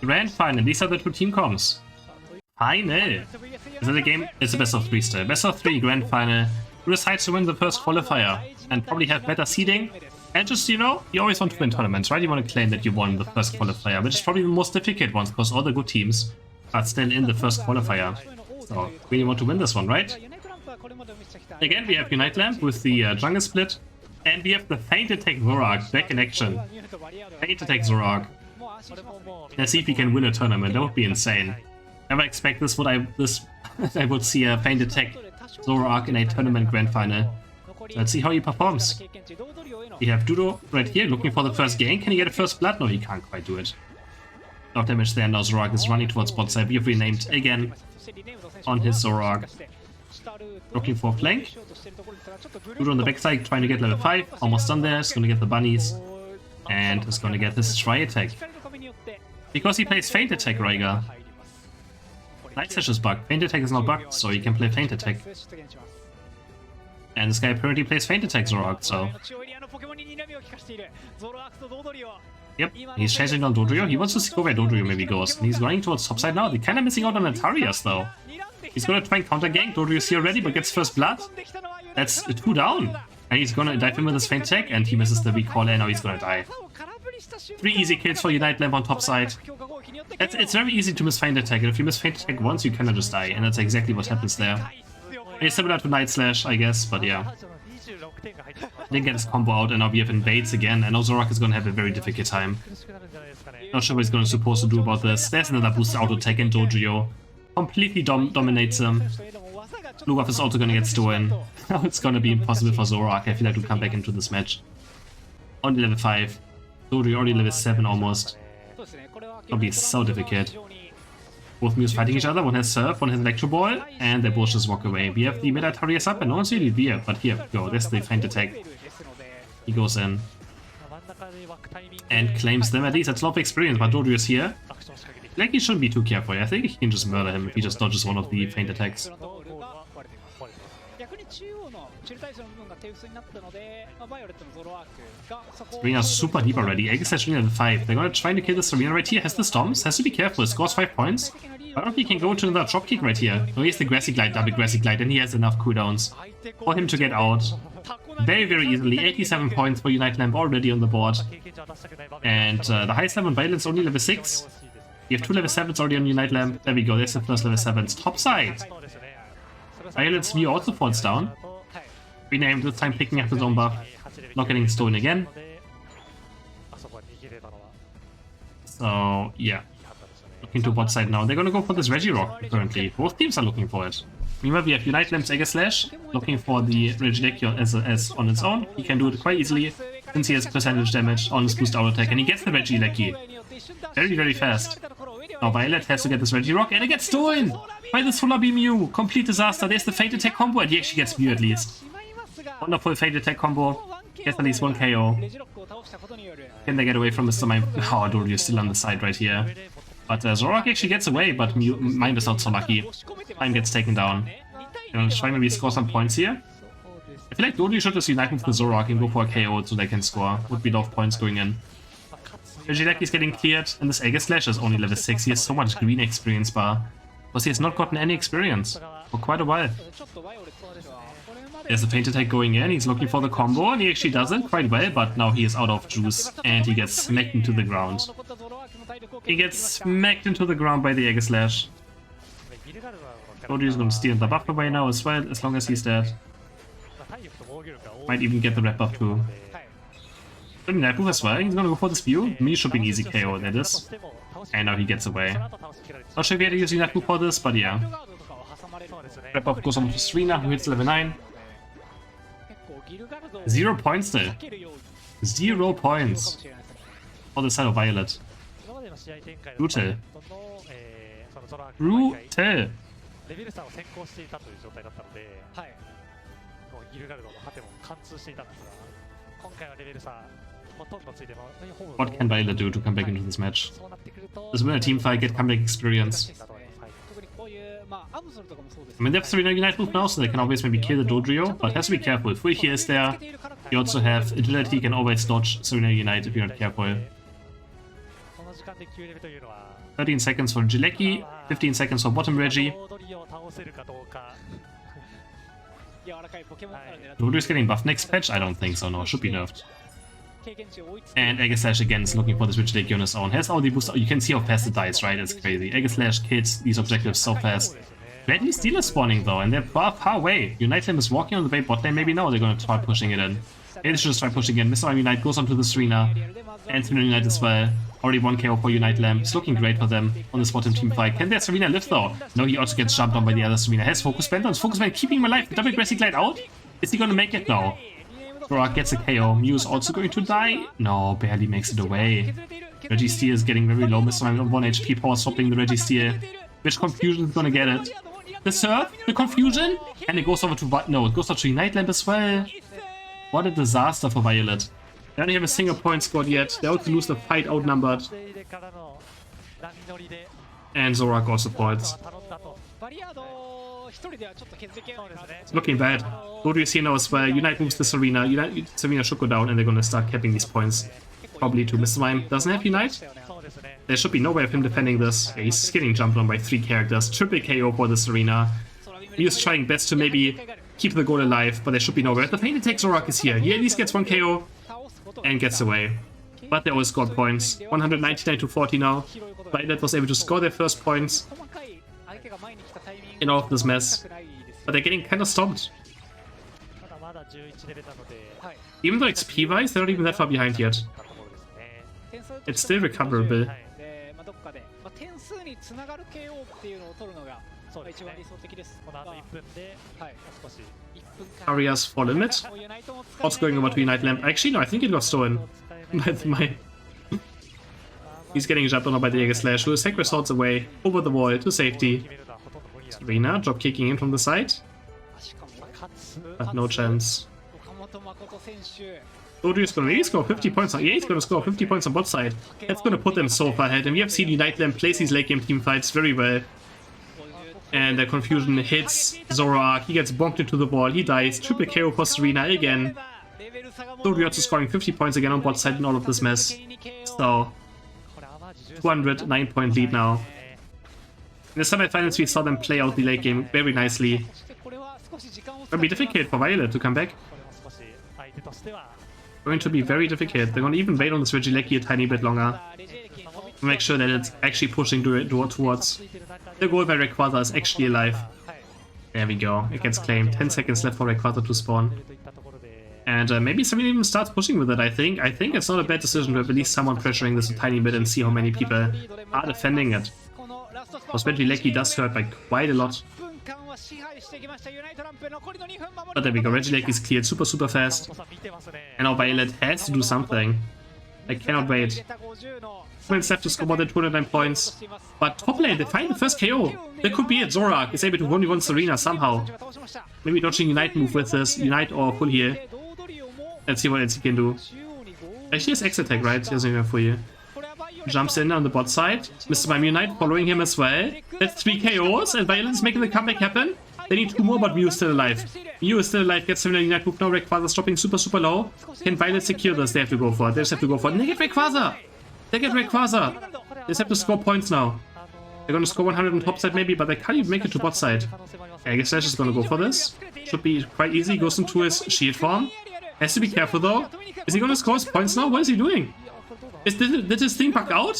Grand final. These are the two team comps. Final. Is it a game? It's a best of 3 still. Best of 3 grand final. Who decides to win the first qualifier and probably have better seeding? And just, you know, you always want to win tournaments, right? You want to claim that you won the first qualifier, which is probably the most difficult one because all the good teams are still in the first qualifier. So, really want to win this one, right? Again, we have Unite Lamp with the jungle split. And we have the Feint Attack Zorak back in action. Feint Attack Zorak. Let's see if we can win a tournament. That would be insane. Never expect this. I would see a Feint Attack Zorak in a tournament grand final. Let's see how he performs. We have Dudo right here looking for the first game. Can he get a first blood? No, he can't quite do it. No damage there. Now Zorak is running towards bot side. We have renamed again on his Zorak. Looking for a flank. Dudo on the backside trying to get level 5. Almost done there. He's going to get the bunnies. And is going to get his Try Attack. Because he plays Feint Attack, Raiga. Night Slash is bugged. Feint Attack is not bugged, so he can play Feint Attack. And this guy apparently plays Feint Attack Zorak, so... Yep, he's chasing down Dodrio. He wants to go where Dodrio maybe goes. And he's running towards topside now. They're kind of missing out on Atarias, though. He's going to try and counter gank. Dodrio's here already, but gets first blood. That's 2 down. And he's going to dive in with his Feint Attack, and he misses the recall, and now he's going to die. 3 easy kills for Unite Lamp on top side. It's very easy to miss Feint Attack, and if you miss Feint Attack once, you cannot just die, and that's exactly what happens there. It's similar to Night Slash, I guess, but yeah. Didn't get his combo out, and now we have Invades again, and now Zorak is going to have a very difficult time. Not sure what he's going to supposed to do about this. There's another boost auto attack in Dodrio. Completely dominates him. Lugaf is also going to get stolen. Now it's going to be impossible for Zorak, I feel like, to come back into this match. Only level 5. Dodrio already level 7 almost. It'll be so difficult. Both Mews fighting each other. One has Surf, one has Electro Ball, and they both just walk away. We have the mid Atarias up, and no one's really here, but here we go. There's the Feint Attack. He goes in and claims them. At least that's a lot of experience, but Dodrio is here. Like, he shouldn't be too careful. I think he can just murder him if he just dodges one of the Feint Attacks. Serena's super deep already. Aegis has Serena level 5. They're gonna try to kill the Serena right here. Has the Storms. Has to be careful. Scores 5 points. I don't think he can go into another dropkick right here. No, he has the Grassy Glide, double Grassy Glide, and he has enough cooldowns for him to get out. Very, very easily. 87 points for Unite Lamp already on the board. And the highest level on Violet's only level 6. We have 2 level 7s already on Unite Lamp. There we go. There's the first level 7s. Top side. Violet's view also falls down. Renamed, this time picking up his own buff. Not getting stolen again. So, yeah. Looking to bot side now. They're gonna go for this Regirock currently. Both teams are looking for it. Meanwhile, we have Unite Lamp's Aegis Slash. Looking for the Regideck as on its own. He can do it quite easily since he has percentage damage on his boost auto attack. And he gets the Regilecky. Very, very fast. Now Violet has to get this Regirock, and it gets stolen by the Solar Beam Mew. Complete disaster. There's the Feint Attack combo, and he actually gets Mew at least. Wonderful Feint Attack combo. Gets at least 1 KO. Can they get away from Mr. Mime? Oh, Dodrio is still on the side right here. But Zorak actually gets away, but Mime is not so lucky. Mime gets taken down. And try maybe score some points here. I feel like Dodrio should just unite with the Zorak and go for a KO so they can score. Would be a lot of points going in. Regideck is getting cleared, and this Aegis Slash is only level 6. He has so much green experience bar. Because he has not gotten any experience for quite a while. There's a Feint Attack going in, he's looking for the combo, and he actually does it quite well, but now he is out of juice, and he gets smacked into the ground. He gets smacked into the ground by the Aegis Slash. Dodrio is going to steal the buff away now as well, as long as he's dead. Might even get the red buff too. Night Buff as well, he's going to go for this view. Me should be an easy KO, that is. And now he gets away. Not sure if he had to use Night Buff for this, but yeah. Red buff goes on to Serena, who hits level 9. 0 points still. 0 points. For the side of Violet. Brutal. Brutal. What can Violet do to come back into this match? Just win a team fight, get comeback experience. I mean, they have Serena Unite move now, so they can always maybe kill the Dodrio, but has to be careful. If Full here is there, you also have Agility, you can always dodge Serena Unite if you're not careful. 13 seconds for Jilecki, 15 seconds for bottom Reggie. Dodrio's getting buffed next patch? I don't think so, no, should be nerfed. And Aegislash again is looking for this Regilecki on his own. Has all the boost. You can see how fast it dies, right? It's crazy. Aegislash kills these objectives so fast. Deadly Steel is spawning though, and they're far away. Unite Limb is walking on the bait bot lane. Maybe now they're gonna try pushing it in. They should just try pushing in. Mr. Unite goes onto the Serena. And Serena Unite as well. Already 1 KO for Unite Lamb. It's looking great for them on this bottom team fight. Can their Serena live though? No, he also gets jumped on by the other Serena. Has Focus Band on. Is Focus Band keeping him alive? Double Grassy Glide out? Is he gonna make it? No. Zorak gets a KO. Mew is also going to die. No, barely makes it away. Registeel is getting very low. Mr. on 1 HP. Power swapping the Registeel. Which Confusion is gonna get it? The Surf? The Confusion? And it goes over to... No, it goes over to Unite Lamp as well. What a disaster for Violet. They don't have a single point scored yet. They also lose the fight outnumbered. And Zorak also points. It's looking bad. Dodrio is here now as well. Unite moves the Serena. Serena should go down and they're gonna start capping these points. Probably to Mr. Mime. Doesn't have Unite? There should be no way of him defending this. Yeah, he's getting jumped on by 3 characters. Triple KO for the Serena. He is trying best to maybe keep the goal alive, but there should be no way. The Feint Attack Zorak is here. He at least gets 1 KO and gets away. But they always scored points. 199 to 40 now. Violet was able to score their first points in all of this mess. But they're getting kind of stomped. Even though XP-wise, they're not even that far behind yet. It's still recoverable. Arias for limit. Also going over to Unite Lamp. Actually, no, I think it got stolen. He's getting jumped on by the Aegislash, who Sacred Swords away over the wall to safety. Serena drop kicking in from the side. But no chance. Dodrio's gonna maybe score 50 points. Yeah, he's gonna score 50 points on bot side. That's gonna put them so far ahead. And we have seen Unite Lamp place these late game team fights very well. And the Confusion hits Zorak. He gets bonked into the wall. He dies. Triple KO for Serena again. Dodrio also scoring 50 points again on bot side in all of this mess. So, 209 point lead now. In the semifinals, we saw them play out the late game very nicely. It'll be difficult for Violet to come back. Going to be very difficult. They're going to even wait on this Regilecki a tiny bit longer. To make sure that it's actually pushing towards the goal where Rayquaza is actually alive. There we go. It gets claimed. 10 seconds left for Rayquaza to spawn. And maybe somebody even starts pushing with it, I think. I think it's not a bad decision to have at least someone pressuring this a tiny bit and see how many people are defending it. Because Regilecki does hurt by quite a lot. But there we go. Regilecki is cleared super fast. And now Violet has to do something. I cannot wait. 2 minutes left to score more than 209 points. But top lane, they find the first KO. That could be it. Zorak is able to 1v1 Serena somehow. Maybe dodging Unite move with this. Unite or full heal. Let's see what else he can do. Actually, he has X attack, right? He doesn't have full heal. Jumps in on the bot side. Mr. Mime Unite following him as well. That's 3 KOs and Violet is making the comeback happen. They need 2 more, but Mew is still alive. Mew is still alive, gets 7 Unite move now. Rayquaza stopping super low. Can Violet secure this? They have to go for it. They just have to go for it. And they get Rayquaza! They get Rayquaza! They just have to score points now. They're gonna score 100 on top side maybe, but they can't even make it to bot side. Aegislash is gonna go for this. Should be quite easy. Goes into his shield form. Has to be careful though. Is he gonna score his points now? What is he doing? Did his thing bug out?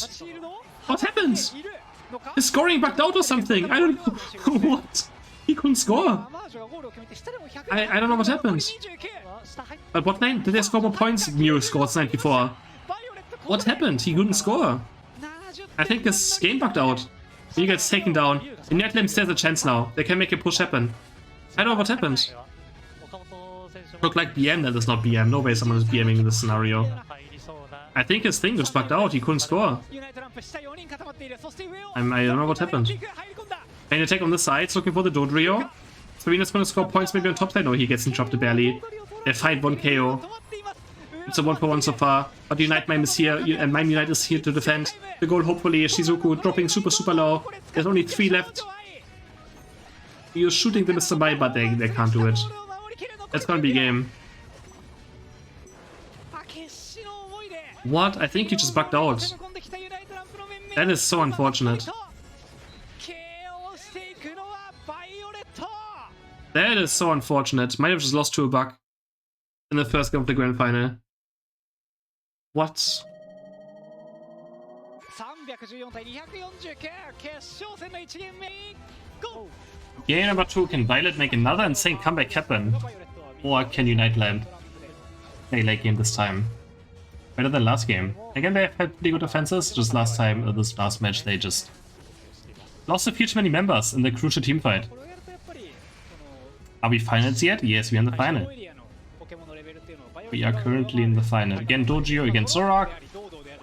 What happened? His scoring bugged out or something? I don't know. What? He couldn't score. I don't know what happened. But what lane? Did they score more points? Mew scored 94. What happened? He couldn't score. I think this game bugged out. He gets taken down. And Unite Lamp still has a chance now. They can make a push happen. I don't know what happened. Look like BM, that is not BM. No way someone is BMing in this scenario. I think his thing just bugged out. He couldn't score. I don't know what happened. Feint Attack on the sides, looking for the Dodrio. Serena's gonna score points maybe on top side. No, he gets dropped barely. They fight 1 KO. It's a 1-for-1 so far. But Unite Mime is here, and Mime Unite is here to defend the goal. Hopefully, Shizuku dropping super low. There's only 3 left. He was shooting the Mr. Mime, but they can't do it. That's gonna be game. What? I think he just bugged out. That is so unfortunate. That is so unfortunate. Might have just lost to a bug in the first game of the grand final. What? Game number 2, can Violet make another insane comeback happen? Or can Unite Lamp play late game this time? Better than last game. Again, they have had pretty good offenses, just last time, this last match, they just lost a few too many members in the crucial team fight. Are we finals yet? Yes, we're in the final. We are currently in the final. Again, Dojio against Zorak.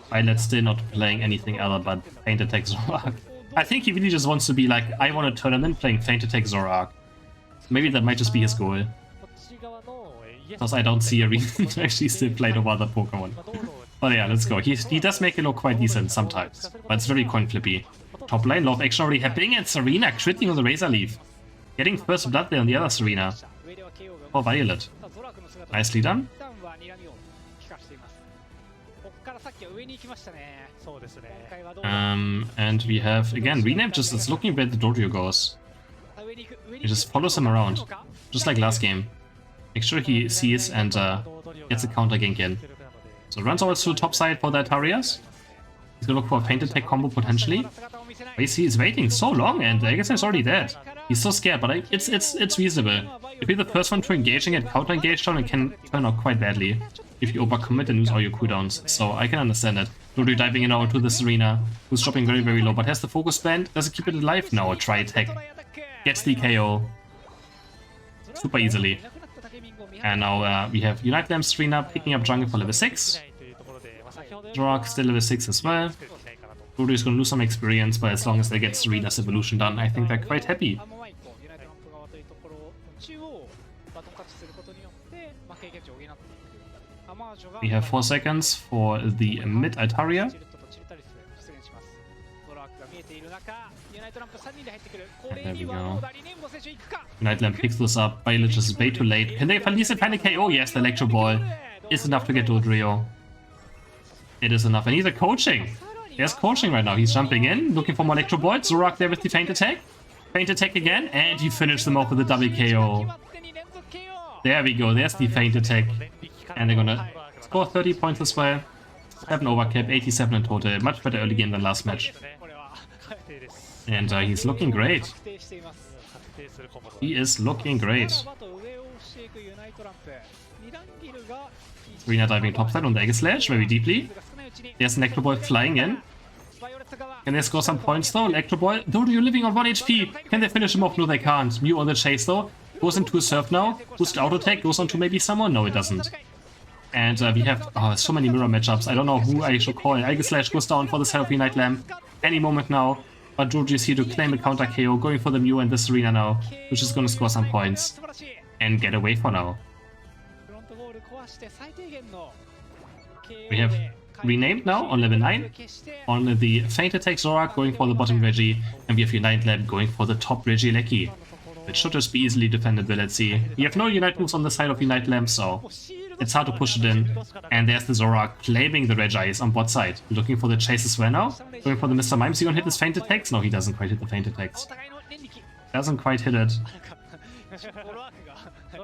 Violet still not playing anything other but Feint Attack Zorak. I think he really just wants to be like, I want a tournament playing Feint Attack Zorak. Maybe that might just be his goal. Because I don't see a reason to actually still play no other Pokemon. But yeah, let's go. He does make it look quite decent sometimes. But it's very coin flippy. Top lane, lot of action already happening, and Serena critting on the Razor Leaf. Getting first blood there on the other Serena. Oh, Violet. Nicely done. And we have, again, Rename just is looking where the Dorio goes. He just follows him around. Just like last game. Make sure he sees and gets a counter gank in. So runs over to the top side for the Atarias. He's gonna look for a Feint Attack combo potentially. But he's waiting so long and I guess he's already dead. He's so scared, but it's reasonable. If you're the first one to engage and get counter engaged on, it can turn out quite badly if you overcommit and lose all your cooldowns. So I can understand it. Dorio diving in over to this Serena, who's dropping very, very low, but has the focus band. Does it keep it alive? No, try attack. Gets the KO. Super easily. And now we have Unite Lamp Serena picking up jungle for level 6. Zorak still level 6 as well. Dorio is going to lose some experience, but as long as they get Serena's evolution done, I think they're quite happy. We have 4 seconds for the mid Altaria. And there we go. Unite Lamp picks this up. Violet just way too late. Can they at least find a KO? Yes, the Electro Ball is enough to get Dodrio. It is enough. And he's a coaching. There's coaching right now. He's jumping in, looking for more Electro Balls. Zorak there with the Feint Attack. Feint Attack again, and he finished them off with a double KO. There we go. There's the Feint Attack. And they're gonna score 30 points as well. 7 overcap, 87 in total. Much better early game than last match. And he's looking great. He is looking great. Serena diving topside on the Egg Slash very deeply. There's an Electro Ball flying in. Can they score some points though? Electro Ball. Dorio living on 1 HP. Can they finish him off? No, they can't. Mew on the chase though. Goes into a surf now. Boosted auto attack. Goes on to maybe someone. No, it doesn't. And we have so many mirror matchups. I don't know who I should call. Egg Slash goes down for the side of Unite Lamp. Any moment now. But Joji is here to claim a counter KO, going for the Mew and the Serena now, which is going to score some points and get away for now. We have renamed now on level 9 on the Feint Attack Zorak going for the bottom Reggie, and we have Unite Lamp going for the top Reggie Lecky. It should just be easily defendable, let's see. We have no Unite moves on the side of Unite Lamp, so it's hard to push it in. And there's the Zorak claiming the Regis on bot side. Looking for the chase as well now. Going for the Mr. Mime. Is he gonna hit his Feint Attacks? No, he doesn't quite hit the Feint Attacks. Doesn't quite hit it.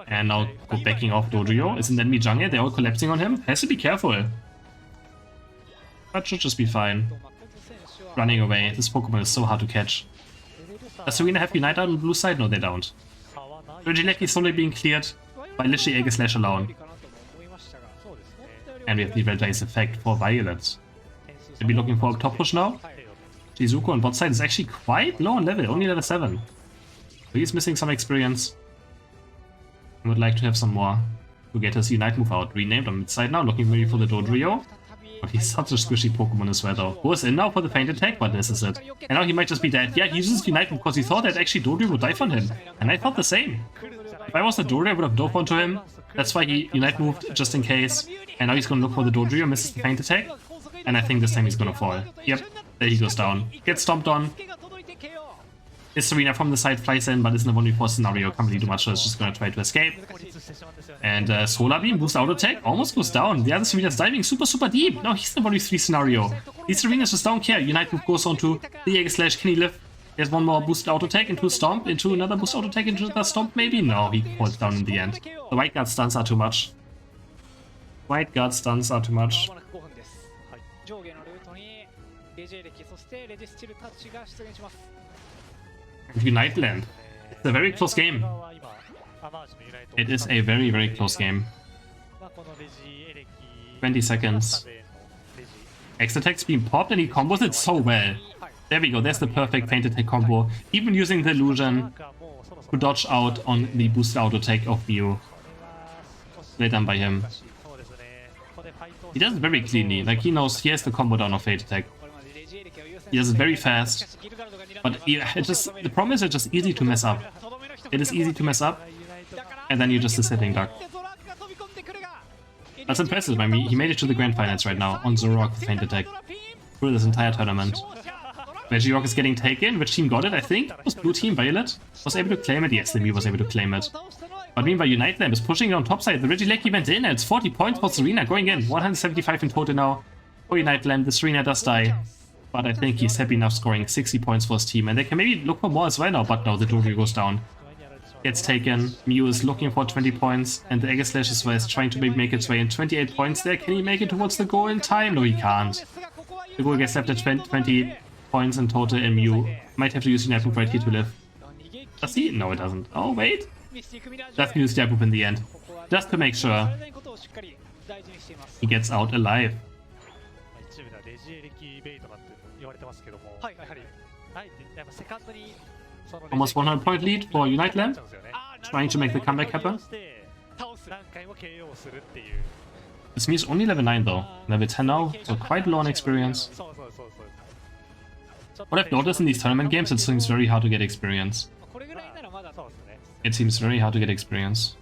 And now go backing off Dodrio. Is an enemy jungle? They're all collapsing on him. Has to be careful. But should just be fine. Running away. This Pokemon is so hard to catch. Does Serena have Unite out on the blue side? No, they don't. Regieleki is slowly being cleared by literally Egg Slash alone. And we have the Red Dice effect for Violet. Maybe looking for a top push now. Shizuko on bot side is actually quite low on level, only level 7. So he's missing some experience. I would like to have some more to get his Unite move out. Renamed on mid side now, looking maybe for the Dodrio. But he's such a squishy Pokemon as well though. Goes in now for the Feint Attack, but this is it. And now he might just be dead. Yeah, he uses Unite because he thought that actually Dodrio would dive on him. And I thought the same. If I was the Dodrio, I would have dove onto him. That's why he Unite moved, just in case. And now he's gonna look for the Dodrio, misses the Feint Attack. And I think this time he's gonna fall. Yep, there he goes down. Gets stomped on. This Serena from the side flies in, but it's in a 1v4 scenario. Can't really do much, so it's just gonna try to escape. And Solar Beam, boost auto attack, almost goes down. The other Serena's diving super deep. No, he's in a 1v3 scenario. These Serenas just don't care. Unite move goes on to the Jäger Slash. Can he live? There's one more boost auto attack into a Stomp, into another boost auto attack, into another Stomp maybe? No, he falls down in the end. The White Guard stuns are too much. White Guard stuns are too much. And Unite land. It's a very close game. It is a very close game. 20 seconds. X attack's being popped and he combos it so well. There we go, there's the perfect feint attack combo. Even using the illusion to dodge out on the boost auto attack of Mew. Well done by him. He does it very cleanly, like he knows he has the combo down of feint attack. He does it very fast. But yeah, the problem is it's just easy to mess up. It is easy to mess up, and then you're just a sitting duck. That's impressive. I mean, he made it to the grand finals right now on Zoroark with feint attack through this entire tournament. Regirock is getting taken. Which team got it? I think it was blue team. Violet was able to claim it. Yes, the Mew was able to claim it. But meanwhile, Unite Lamp is pushing it on top side. The Regieleki went in, and it's 40 points for Serena going in. 175 in total now for Unite Lamp. The Serena does die. But I think he's happy enough scoring 60 points for his team. And they can maybe look for more as well now. But no, the Dory goes down. Gets taken. Mew is looking for 20 points. And the Aegislash as well is trying to make its way in. 28 points there. Can he make it towards the goal in time? No, he can't. The goal gets left at 20 points in total. And Mew might have to use Unite Move right here to live. Does he? No, it doesn't. Oh, wait. Does use Jab Move in the end. Just to make sure he gets out alive. Almost 100 point lead for Unite Lamp, trying to make the comeback happen. This means only level 9 though, level 10 now, so quite low on experience. What I've noticed in these tournament games, it seems very hard to get experience. It seems very hard to get experience.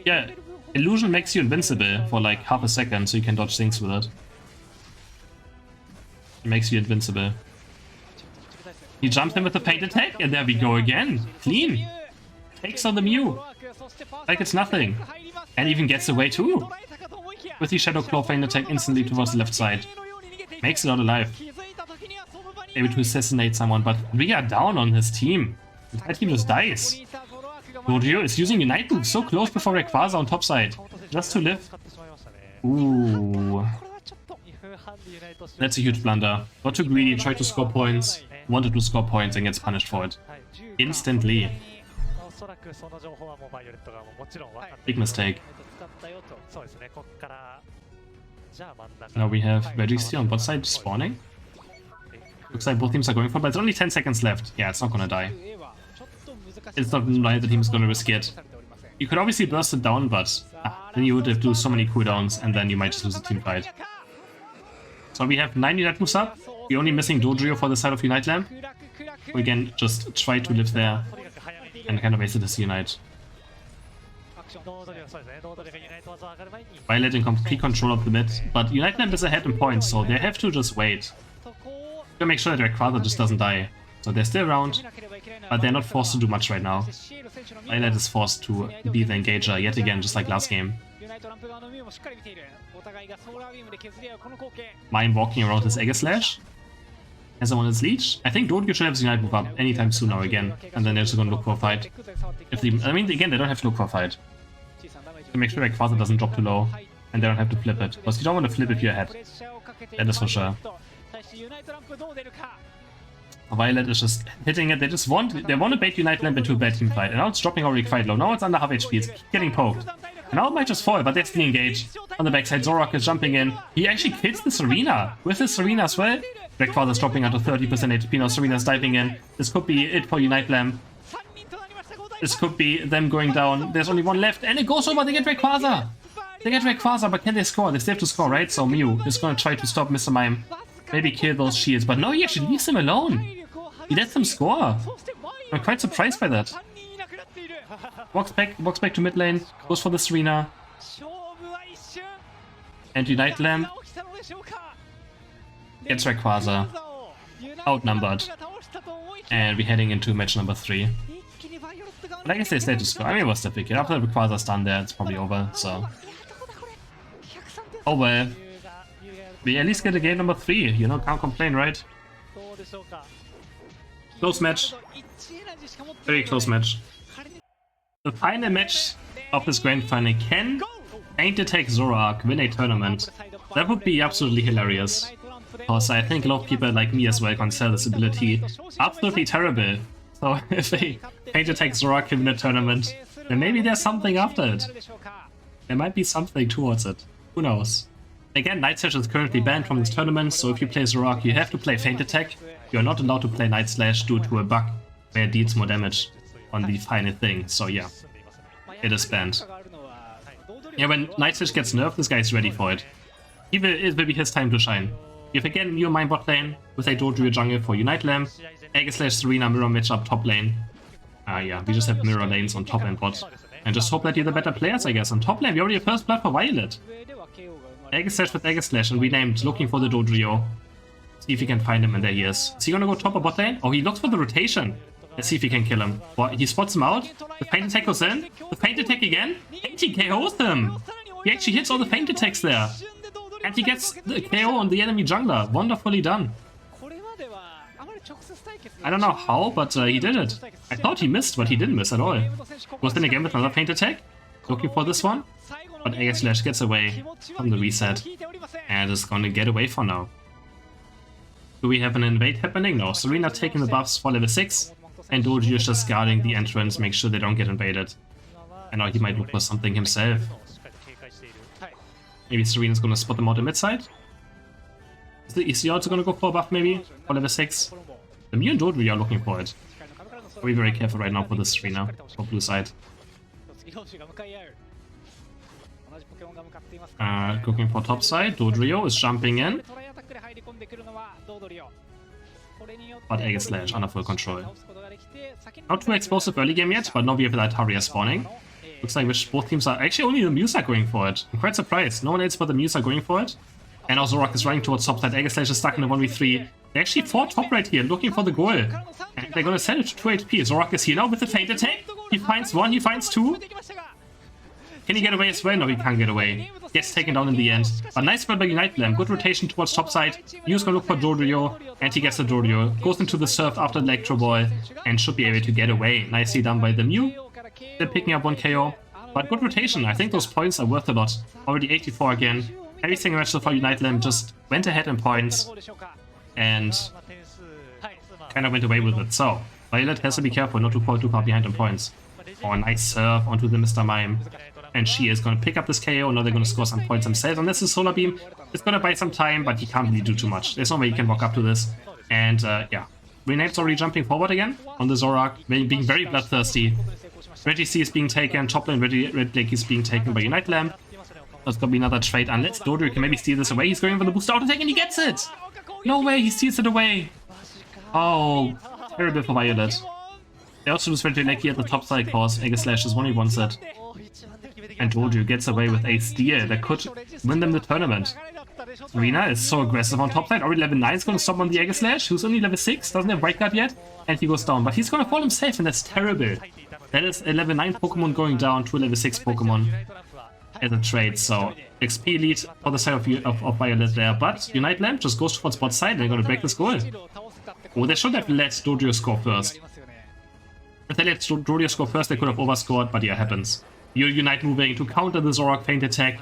Yeah, illusion makes you invincible for like half a second, so you can dodge things with it. It makes you invincible. He jumps in with the feint attack, and there we go again. Clean. Takes on the Mew. Like it's nothing. And even gets away too. With the Shadow Claw feint attack instantly towards the left side. Makes it out alive. Able to assassinate someone, but we are down on his team. The entire team just dies. Dorio is using Unite Move so close before Rayquaza on top side. Just to live. Ooh. That's a huge blunder. Got too greedy, tried to score points, wanted to score points and gets punished for it. Instantly. Big mistake. Now we have Registeal on bot side spawning. Looks like both teams are going for it, but it's only 10 seconds left. Yeah, it's not gonna die. It's not like the team is gonna risk it. You could obviously burst it down, but then you would have to do so many cooldowns and then you might just lose the team fight. So we have 9 Unite moves up. We're only missing Dodrio for the side of Unite Lamp. We can just try to live there and kind of wasted his Unite. Violet in complete control of the mid, but Unite Lamp is ahead in points, so they have to just wait. To make sure that Rayquaza just doesn't die. So they're still around, but they're not forced to do much right now. Violet is forced to be the engager yet again, just like last game. Mine walking around his Aegislash. Has someone his leech? I think Dodio should have his Unite move up anytime soon now again, and then they're just gonna look for a fight. I mean, again, they don't have to look for a fight. To make sure Rayquaza doesn't drop too low, and they don't have to flip it, because you don't want to flip if you're ahead. That is for sure. Violet is just hitting it. They want to bait Unite Lamp into a bad team fight, and now it's dropping already quite low. Now it's under half HP. It's getting poked. And now it might just fall, but they're still engaged. On the backside, Zoroark is jumping in. He actually kills the Serena with his Serena as well. Rayquaza's dropping under 30% HP. Now Serena's diving in. This could be it for Unite Lamp. This could be them going down. There's only one left, and it goes over. They get Rayquaza. They get Rayquaza, but can they score? They still have to score, right? So Mew is going to try to stop Mr. Mime. Maybe kill those shields, but no, he actually leaves him alone. He lets them score. I'm quite surprised by that. Walks back to mid lane, goes for the Serena. And Unite Lamp gets Rayquaza, outnumbered, and we're heading into match number 3. But I guess they stayed to score. I mean, it was difficult. After Rayquaza's done there, it's probably over, so... Oh well. We at least get a game number 3, you know, can't complain, right? Close match. Very close match. The final match of this grand final. Can Paint Attack Zoroark win a tournament? That would be absolutely hilarious. Because I think a lot of people like me as well consider this ability absolutely terrible. So if a Paint Attack Zoroark can win a tournament, then maybe there's something after it. There might be something towards it. Who knows? Again, Night Slash is currently banned from this tournament, so if you play Zoroark, you have to play Feint Attack. You're not allowed to play Night Slash due to a bug where it deals more damage on the final thing, so yeah. It is banned. Yeah, when Night Slash gets nerfed, this guy is ready for it. It will be his time to shine. You have again New Mine bot lane with a Dodrio jungle for Unite Lamp, Aegislash Serena mirror matchup top lane. Yeah, we just have mirror lanes on top and bot. And just hope that you're the better players, I guess. On top lane, we already have first blood for Violet. Aegislash with Aegislash, and renamed, looking for the Dodrio. See if we can find him, and there he is. Is he gonna go top or bot lane? Oh, he looks for the rotation. Let's see if he can kill him. Well, he spots him out. The Feint Attack goes in. The Feint Attack again. And he KOs him. He actually hits all the Feint Attacks there. And he gets the KO on the enemy jungler. Wonderfully done. I don't know how, but he did it. I thought he missed, but he didn't miss at all. Goes in again with another Feint Attack. Looking for this one. But Aegislash gets away from the reset. And is gonna get away for now. Do we have an invade happening? No. Serena taking the buffs for level 6. And Dodrio is just guarding the entrance, make sure they don't get invaded. And now he might look for something himself. Maybe Serena's gonna spot them out the mid side. Is he also gonna go for a buff maybe? For level 6? The Mew and Dodrio are looking for it. I'll be very careful right now for this Serena, for blue side. Looking for top side, Dodrio is jumping in. But Aegislash under full control. Not too explosive early game yet, but now we have Altaria spawning. Looks like both teams are... Actually, only the Mews are going for it. I'm quite surprised. No one else but the Mews are going for it. And now Zoroark is running towards top side. Aegislash is stuck in a 1v3. They actually fought top right here, looking for the goal. And they're gonna send it to 2 HP. Zoroark is here now with the Feint Attack. He finds one, he finds two. Can he get away as well? No, he can't get away. Gets taken down in the end. But nice spell by Unite Lamp. Good rotation towards top side. Mew's gonna look for Dodrio. And he gets the Dodrio. Goes into the surf after the Electro Ball. And should be able to get away. Nicely done by the Mew. They're picking up 1 KO. But good rotation. I think those points are worth a lot. Already 84 again. Every single match so far Unite Lamp just went ahead in points. And kind of went away with it. So, Violet has to be careful not to fall too far behind in points. Oh, nice surf onto the Mr. Mime. And she is going to pick up this KO. Now they're going to score some points themselves. And this is Solar Beam. It's going to buy some time, but he can't really do too much. There's no way he can walk up to this. And yeah, Renate's already jumping forward again on the Zoroark, being very bloodthirsty. Reggie is being taken. Top lane Red Blake is being taken by Unite Lamp. There's going to be another trade unless Dodrio can maybe steal this away. He's going for the boost auto attack and he gets it! No way, he steals it away! Oh, terrible for Violet. They also lose Red Blake here at the top side cause Aegislash is 1v1 set. And Dodrio gets away with a steal that could win them the tournament. Serena is so aggressive on top side. Already level 9 is going to stop on the Aegislash, who's only level 6, doesn't have White Guard yet, and he goes down. But he's going to fall himself, and that's terrible. That is a level 9 Pokemon going down to a level 6 Pokemon as a trade. So XP lead for the side of Violet there. But Unite Lamp just goes towards bot side and they're going to break this goal. Oh, they should have let Dodrio score first. If they let Dodrio score first, they could have overscored, but yeah, it happens. Unite moving to counter the Zoroark Feint Attack,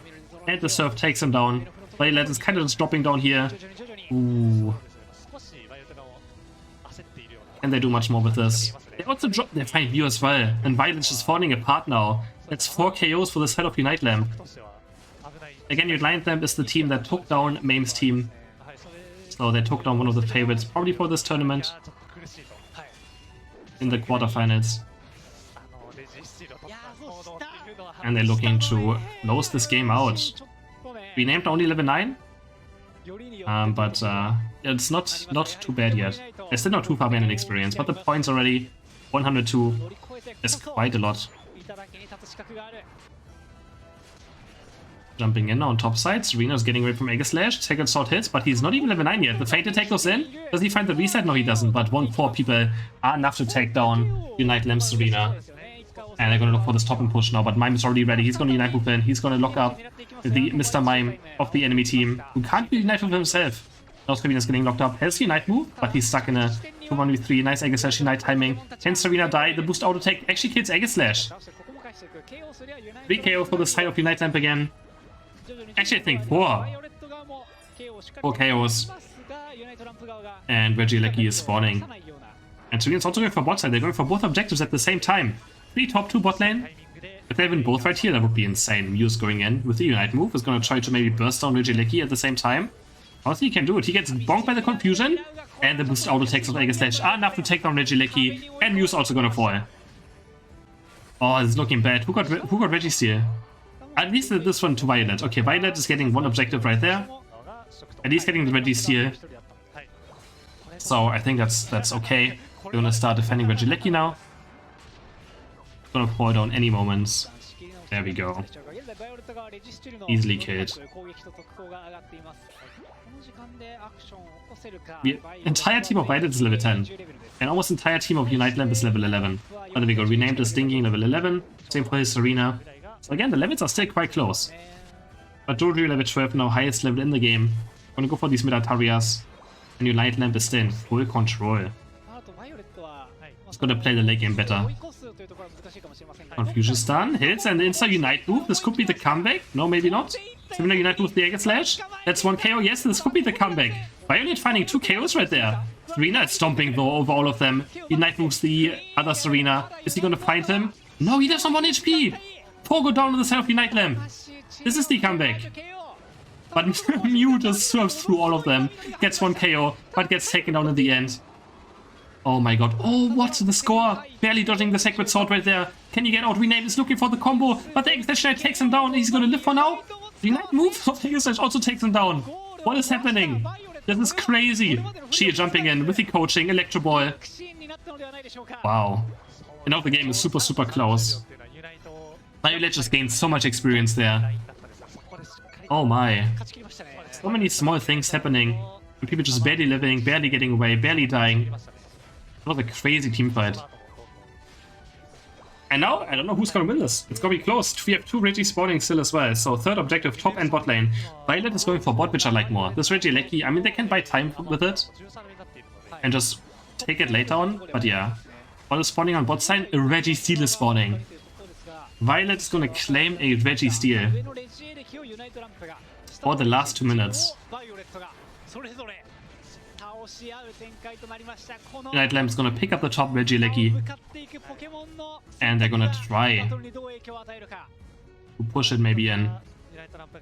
and the Surf takes him down. Violet is kind of just dropping down here. Ooh. Can they do much more with this? They also drop their Find View as well, and Violet's just falling apart now. That's 4 KOs for the side of Unite Lamp. Again, Unite Lamp is the team that took down Mame's team. So they took down one of the favorites, probably for this tournament. In the quarterfinals. And they're looking to close this game out. We named only level 9. But it's not too bad yet. They're still not too far behind in experience, but the points already 102 is quite a lot. Jumping in on top side. Serena's getting away from Aegis Slash. Sacred Sword hits, but he's not even level 9 yet. The Fate attack goes in. Does he find the reset? No, he doesn't. But 1-4 people are enough to take down Unite Lamp Serena. And they're going to look for this top and push now. But Mime is already ready. He's going to Unite move in. He's going to lock up the Mr. Mime of the enemy team, who can't really Unite move himself. Now Serena's getting locked up. Has the Unite move, but he's stuck in a 2-1v3. Nice Aegis Slash Unite timing. Can Serena die? The boost auto take actually kills Aegis Slash. 3 KO for the side of Unite Lamp again. Actually, I think 4. 4 KOs. And Regieleki is spawning. And Serena's also going for bot side. They're going for both objectives at the same time. 3 top 2 bot lane. If they win both right here, that would be insane. Muse going in with the Unite move. Is going to try to maybe burst down Regieleki at the same time. Honestly, he can do it. He gets bonked by the confusion. And the boost auto attacks of Aegis Slash are enough to take down Regieleki. And Muse also going to fall. Oh, it's looking bad. Who got Registeel? At least this one to Violet. Okay, Violet is getting one objective right there. At least getting the Registeel. So I think that's okay. We're gonna start defending Regieleki now. Gonna fall down any moment. There we go. Easily killed. The entire team of Violet is level 10. And almost entire team of Unite Lamp is level 11. But there we go. Renamed as Stinging level 11. Same for his Serena. So again, the levels are still quite close. But Jojo level 12 now, highest level in the game. Gonna go for these Mid-Atarias. And Unite Lamp is still in full control. He's gonna play the late game better. Confusion stun, hits, and the insta Unite move. This could be the comeback. No, maybe not. Similar Unite move, the Aegis Slash. That's 1 KO. Yes, this could be the comeback. Violet finding 2 KOs right there. Serena is stomping though over all of them. Unite moves the other Serena. Is he gonna find him? No, he lives on 1 HP. 4 go down to the side of Unite Lamp. This is the comeback. But Mew just serves through all of them. Gets 1 KO, but gets taken down in the end. Oh my god. Oh, what? The score. Barely dodging the Sacred Sword right there. Can he get out? Rename is looking for the combo, but the Aegis Slash takes him down. He's gonna live for now. The Unite move of Aegis Slash also takes him down. What is happening? This is crazy. She is jumping in with the coaching, Electro Ball. Wow. And now the game is super, super close. Violet just gained so much experience there. Oh my. So many small things happening. And people just barely living, barely getting away, barely dying. It was a crazy team fight. And now, I don't know who's gonna win this. It's gonna be close. We have 2 Reggie spawning still as well. So third objective, top and bot lane. Violet is going for bot, which I like more. This Regieleki, I mean, they can buy time with it. And just take it later on. But yeah. Bot is spawning on bot side. A Registeel is spawning. Violet is gonna claim a Registeel for the last 2 minutes. Unite Lamp is gonna pick up the top Regieleki. And they're gonna try to push it maybe in.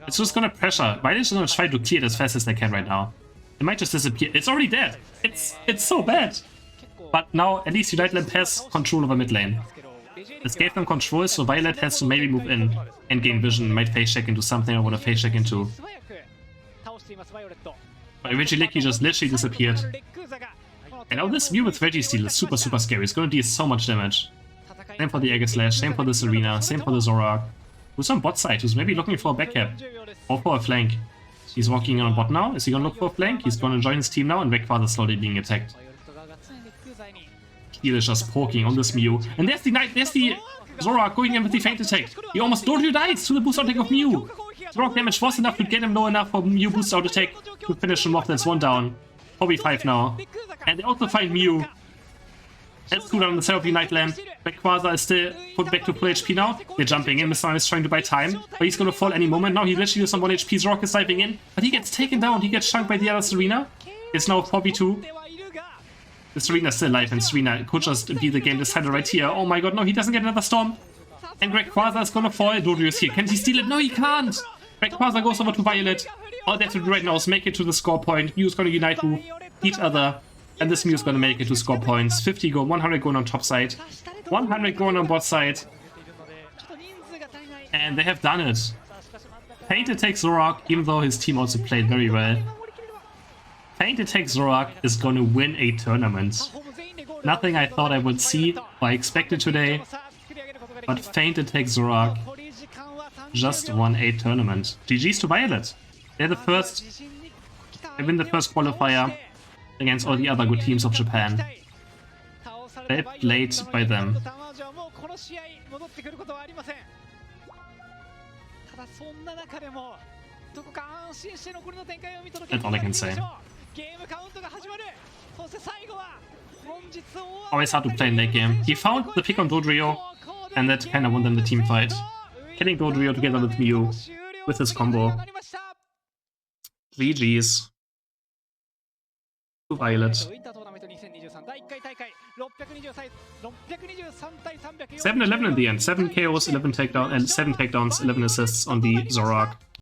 It's just gonna pressure. Violet's gonna try to clear it as fast as they can right now. It might just disappear. It's already dead. It's so bad. But now at least Unite Lamp has control over mid lane. This gave them control, so Violet has to maybe move in and gain vision. Might face check into something I want to face check into. But Regieleki just literally disappeared. And now this Mew with Registeel is super, super scary. It's gonna deal so much damage. Same for the Aegis Slash, same for the Serena, same for the Zorak. Who's on bot side, who's maybe looking for a back cap. Or for a flank. He's walking in on bot now. Is he gonna look for a flank? He's gonna join his team now, and Wegfather slowly being attacked. He is just poking on this Mew. And there's the Zorak going in with the feint attack. He almost totally dies to the boost attack of Mew. Zorak damage was enough to get him low enough for Mew boost out attack to finish him off. That's 1 down. 4v5 now. And they also find Mew. Let's go down the side of Unite Lamp. Wegfather is still put back to full HP now. They're jumping in. Mr. is trying to buy time, but he's gonna fall any moment. Now he literally is on 1 HP. Zorak is diving in, but he gets taken down. He gets chunked by the other Serena. It's now 4v2. The Serena is still alive, and Serena could just be the game decided right here. Oh my god, no, he doesn't get another Storm. And Wegfather is gonna fall. Dodo is here. Can he steal it? No, he can't. Wegfather goes over to Violet. All they have to do right now is make it to the score point. Mew's gonna unite move each other. And this Mew's gonna make it to score points. 50 go, 100 going on top side. 100 going on bot side. And they have done it. Painted takes Zorak, even though his team also played very well. Painted takes Zorak is gonna win a tournament. Nothing I thought I would see or I expected today. But Fainted takes Zorak just won a tournament. GG's to Violet. They're the first. They win the first qualifier against all the other good teams of Japan. They played by them. That's all I can say. Always hard to play in late game. He found the pick on Dodrio, and that kind of won them the team fight. Getting Dodrio together with Mew with his combo. GG's to Violet. 7-11 in the end. 7 KOs, 11 takedowns, and 7 takedowns, 11 assists on the Zorak.